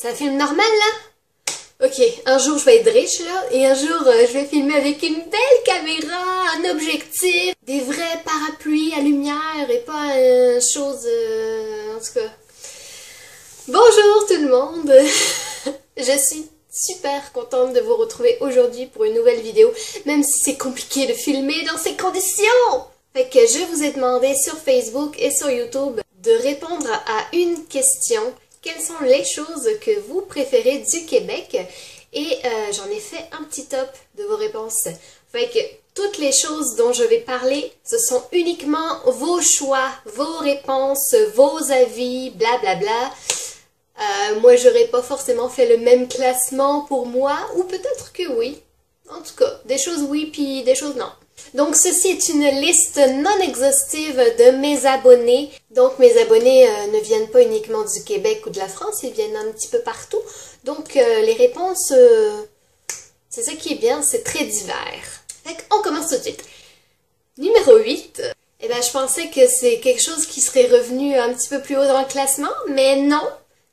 Ça filme normal là? Ok, un jour je vais être riche là, et un jour je vais filmer avec une belle caméra, un objectif, des vrais parapluies à lumière et pas une chose... en tout cas. Bonjour tout le monde! Je suis super contente de vous retrouver aujourd'hui pour une nouvelle vidéo, même si c'est compliqué de filmer dans ces conditions! Fait que je vous ai demandé sur Facebook et sur YouTube de répondre à une question. Quelles sont les choses que vous préférez du Québec? Et j'en ai fait un petit top de vos réponses. Fait que toutes les choses dont je vais parler, ce sont uniquement vos choix, vos réponses, vos avis, blablabla. Moi, j'aurais pas forcément fait le même classement pour moi, ou peut-être que oui. En tout cas, des choses oui, puis des choses non. Donc, ceci est une liste non exhaustive de mes abonnés. Donc, mes abonnés ne viennent pas uniquement du Québec ou de la France, ils viennent un petit peu partout. Donc, les réponses, c'est ça qui est bien, c'est très divers. Fait qu'on commence tout de suite. Numéro 8, eh ben, je pensais que c'est quelque chose qui serait revenu un petit peu plus haut dans le classement, mais non.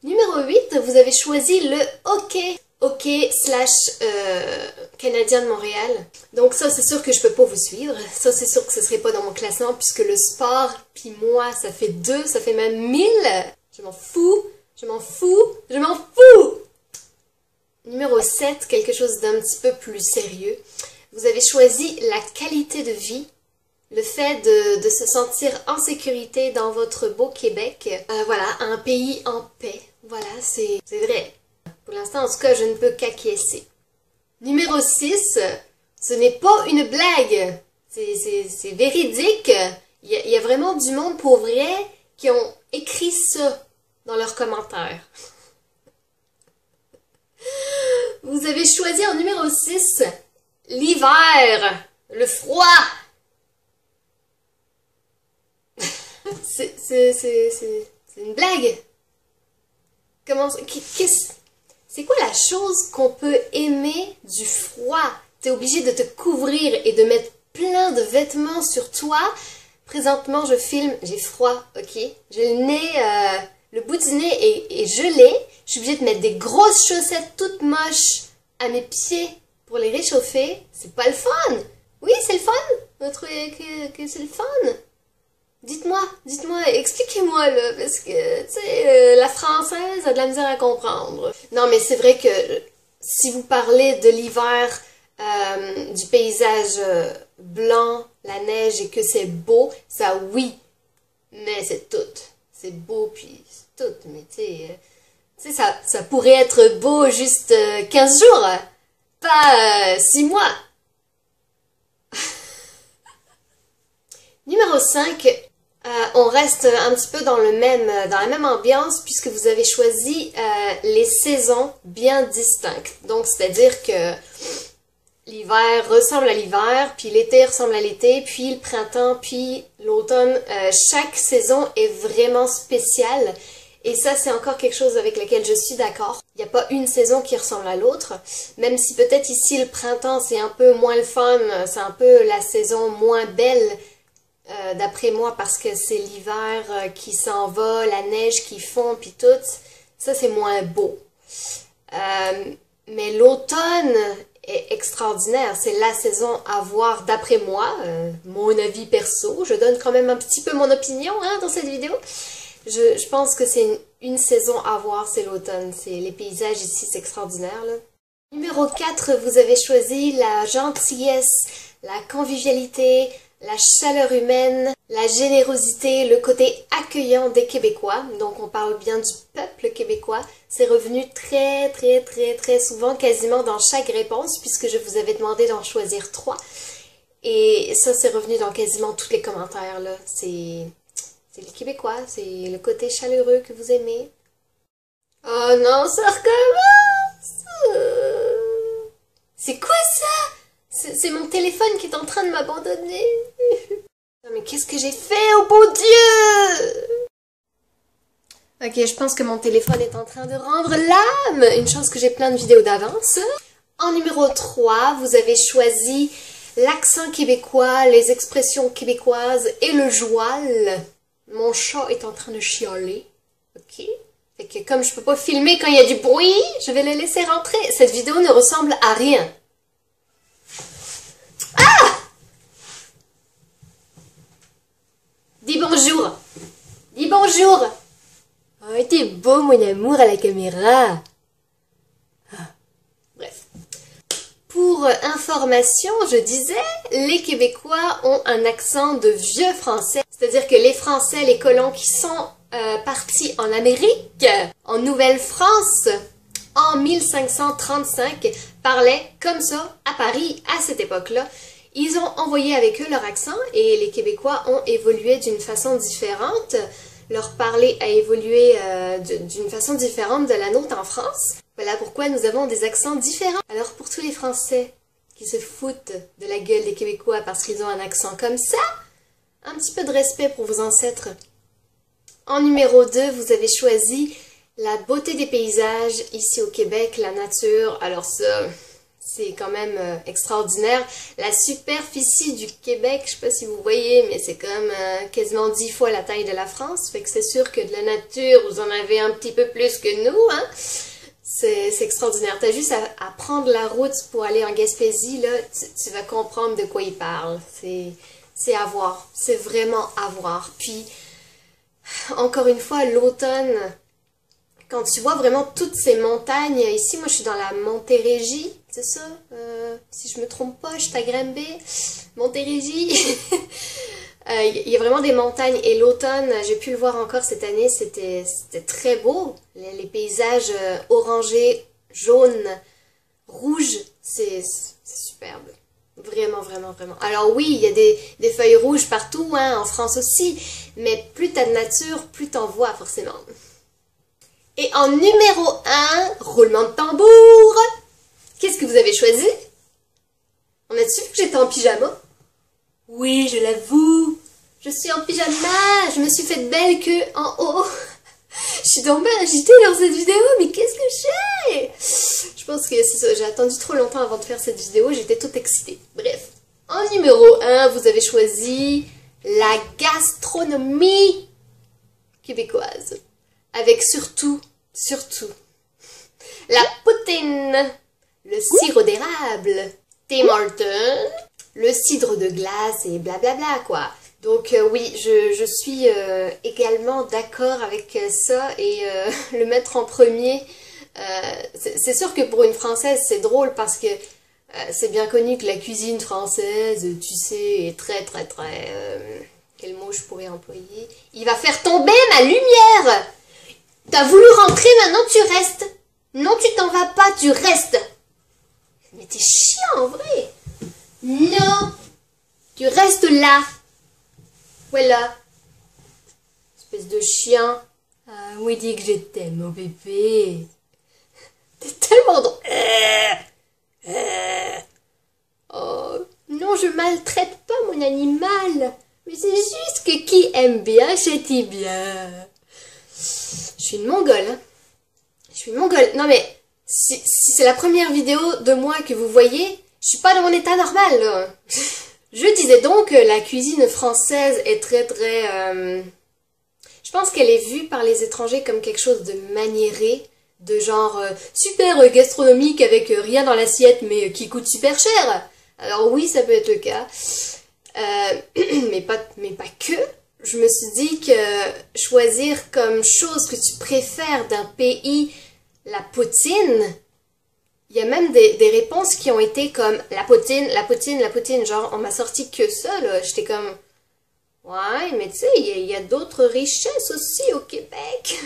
Numéro 8, vous avez choisi le hockey. Hockey / Canadien de Montréal. Donc ça, c'est sûr que je peux pas vous suivre. Ça, c'est sûr que ce serait pas dans mon classement puisque le sport, puis moi, ça fait 2, ça fait même 1000. Je m'en fous, je m'en fous, je m'en fous! Numéro 7, quelque chose d'un petit peu plus sérieux. Vous avez choisi la qualité de vie. Le fait de se sentir en sécurité dans votre beau Québec. Voilà, un pays en paix. Voilà, c'est vrai. Pour l'instant, en tout cas, je ne peux qu'acquiescer. Numéro 6, ce n'est pas une blague. C'est véridique. Il y a vraiment du monde pour vrai qui ont écrit ça dans leurs commentaires. Vous avez choisi en numéro 6, l'hiver, le froid. C'est une blague. Comment... C'est quoi la chose qu'on peut aimer du froid? T'es obligé de te couvrir et de mettre plein de vêtements sur toi. Présentement, je filme, j'ai froid, ok? J'ai le nez, le bout du nez est gelé. Je suis obligée de mettre des grosses chaussettes toutes moches à mes pieds pour les réchauffer. C'est pas le fun! Oui, c'est le fun! Vous trouvez que c'est le fun? Dites-moi, expliquez-moi là, parce que, tu sais, la française a de la misère à comprendre. Non, mais c'est vrai que si vous parlez de l'hiver, du paysage blanc, la neige et que c'est beau, ça oui, mais c'est tout. C'est beau puis c'est tout, mais tu sais, ça pourrait être beau juste 15 jours, pas 6 mois. Numéro 5, on reste un petit peu dans la même ambiance puisque vous avez choisi les saisons bien distinctes. Donc, c'est-à-dire que l'hiver ressemble à l'hiver, puis l'été ressemble à l'été, puis le printemps, puis l'automne. Chaque saison est vraiment spéciale. Et ça, c'est encore quelque chose avec lequel je suis d'accord. Il n'y a pas une saison qui ressemble à l'autre, même si peut-être ici, le printemps, c'est un peu moins le fun, c'est un peu la saison moins belle, d'après moi, parce que c'est l'hiver qui s'en va, la neige qui fond, puis tout. Ça, c'est moins beau. Mais l'automne est extraordinaire. C'est la saison à voir, d'après moi, mon avis perso. Je donne quand même un petit peu mon opinion hein, dans cette vidéo. Je pense que c'est une saison à voir, c'est l'automne. Les paysages ici, c'est extraordinaire. Là. Numéro 4, vous avez choisi la gentillesse, la convivialité, la chaleur humaine, la générosité, le côté accueillant des Québécois. Donc on parle bien du peuple québécois. C'est revenu très souvent, quasiment dans chaque réponse, puisque je vous avais demandé d'en choisir 3. Et ça, c'est revenu dans quasiment tous les commentaires, là. C'est les Québécois, c'est le côté chaleureux que vous aimez. Oh non, ça recommence! C'est quoi ça? C'est mon téléphone qui est en train de m'abandonner. Non mais qu'est-ce que j'ai fait, oh bon Dieu? Ok, je pense que mon téléphone est en train de rendre l'âme. Une chance que j'ai plein de vidéos d'avance. En numéro 3, vous avez choisi l'accent québécois, les expressions québécoises et le joual. Mon chat est en train de chialer. Ok. Fait que comme je peux pas filmer quand il y a du bruit, je vais les laisser rentrer. Cette vidéo ne ressemble à rien. Ah! Dis bonjour. Dis bonjour. Oh, t'es beau mon amour à la caméra. Bref. Pour information, je disais, les Québécois ont un accent de vieux français. C'est-à-dire que les Français, les colons qui sont partis en Amérique, en Nouvelle-France, en 1535, parlaient comme ça à Paris à cette époque-là. Ils ont envoyé avec eux leur accent et les Québécois ont évolué d'une façon différente. Leur parler a évolué d'une façon différente de la nôtre en France. Voilà pourquoi nous avons des accents différents. Alors pour tous les Français qui se foutent de la gueule des Québécois parce qu'ils ont un accent comme ça, un petit peu de respect pour vos ancêtres. En numéro 2, vous avez choisi la beauté des paysages ici au Québec, la nature. Alors ça, c'est quand même extraordinaire. La superficie du Québec, je sais pas si vous voyez, mais c'est comme quasiment 10 fois la taille de la France. Fait que c'est sûr que de la nature, vous en avez un petit peu plus que nous, hein. C'est extraordinaire. T'as juste à prendre la route pour aller en Gaspésie, là, tu vas comprendre de quoi il parle. C'est à voir. C'est vraiment à voir. Puis, encore une fois, l'automne, quand tu vois vraiment toutes ces montagnes, ici, moi, je suis dans la Montérégie, c'est ça? Si je me trompe pas, je suis à Granby, Montérégie. Il y a vraiment des montagnes et l'automne, j'ai pu le voir encore cette année, c'était très beau. Les paysages orangés, jaunes, rouges, c'est superbe. Vraiment, vraiment, vraiment. Alors oui, il y a des feuilles rouges partout, hein, en France aussi, mais plus t'as de nature, plus t'en vois forcément. Et en numéro 1, roulement de tambour, qu'est-ce que vous avez choisi? On a-tu vu que j'étais en pyjama? Oui, je l'avoue, je suis en pyjama, je me suis fait belle queue en haut. Je suis tombée agitée dans cette vidéo, mais qu'est-ce que j'ai? Je pense que c'est ça, j'ai attendu trop longtemps avant de faire cette vidéo, j'étais toute excitée. Bref, en numéro 1, vous avez choisi la gastronomie québécoise. Avec surtout, la poutine, le sirop d'érable, Tim Hortons, le cidre de glace et blablabla quoi. Donc oui, je suis également d'accord avec ça et le mettre en premier, c'est sûr que pour une Française c'est drôle parce que c'est bien connu que la cuisine française, tu sais, est très quel mot je pourrais employer? Il va faire tomber ma lumière! T'as voulu rentrer, maintenant tu restes! Non, tu t'en vas pas, tu restes! Mais t'es chiant en vrai! Non! Tu restes là! Voilà! Espèce de chien! Ah, oui, dis que je t'aime, mon bébé! T'es tellement drôle! Oh, non, je maltraite pas mon animal! Mais c'est juste que qui aime bien, châtie bien! Je suis une mongole, hein. Je suis une mongole. Non mais, si c'est la première vidéo de moi que vous voyez, je suis pas dans mon état normal, là. Je disais donc que la cuisine française est je pense qu'elle est vue par les étrangers comme quelque chose de maniéré, de genre super gastronomique avec rien dans l'assiette mais qui coûte super cher. Alors oui, ça peut être le cas, mais pas que. Je me suis dit que choisir comme chose que tu préfères d'un pays la poutine, il y a même des réponses qui ont été comme la poutine, la poutine, la poutine. Genre, on m'a sorti que ça, là. J'étais comme, ouais, mais tu sais, il y a d'autres richesses aussi au Québec.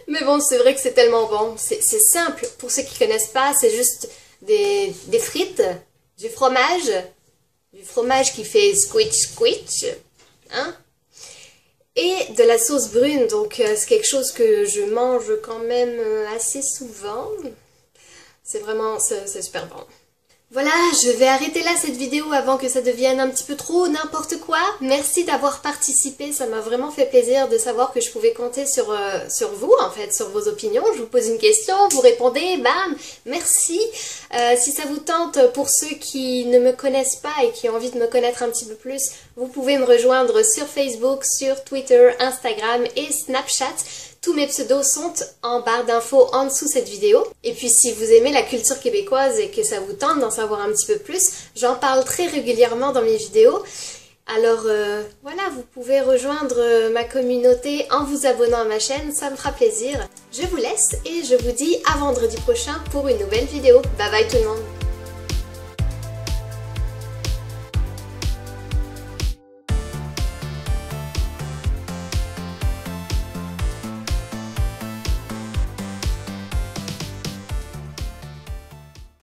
Mais bon, c'est vrai que c'est tellement bon. C'est simple. Pour ceux qui connaissent pas, c'est juste des frites, du fromage qui fait squitch squitch, hein? Et de la sauce brune, donc c'est quelque chose que je mange quand même assez souvent. C'est super bon. Voilà, je vais arrêter là cette vidéo avant que ça devienne un petit peu trop n'importe quoi. Merci d'avoir participé, ça m'a vraiment fait plaisir de savoir que je pouvais compter sur vous, en fait, sur vos opinions. Je vous pose une question, vous répondez, bam, merci. Si ça vous tente, pour ceux qui ne me connaissent pas et qui ont envie de me connaître un petit peu plus, vous pouvez me rejoindre sur Facebook, sur Twitter, Instagram et Snapchat. Tous mes pseudos sont en barre d'infos en dessous cette vidéo. Et puis si vous aimez la culture québécoise et que ça vous tente d'en savoir un petit peu plus, j'en parle très régulièrement dans mes vidéos. Alors voilà, vous pouvez rejoindre ma communauté en vous abonnant à ma chaîne, ça me fera plaisir. Je vous laisse et je vous dis à vendredi prochain pour une nouvelle vidéo. Bye bye tout le monde!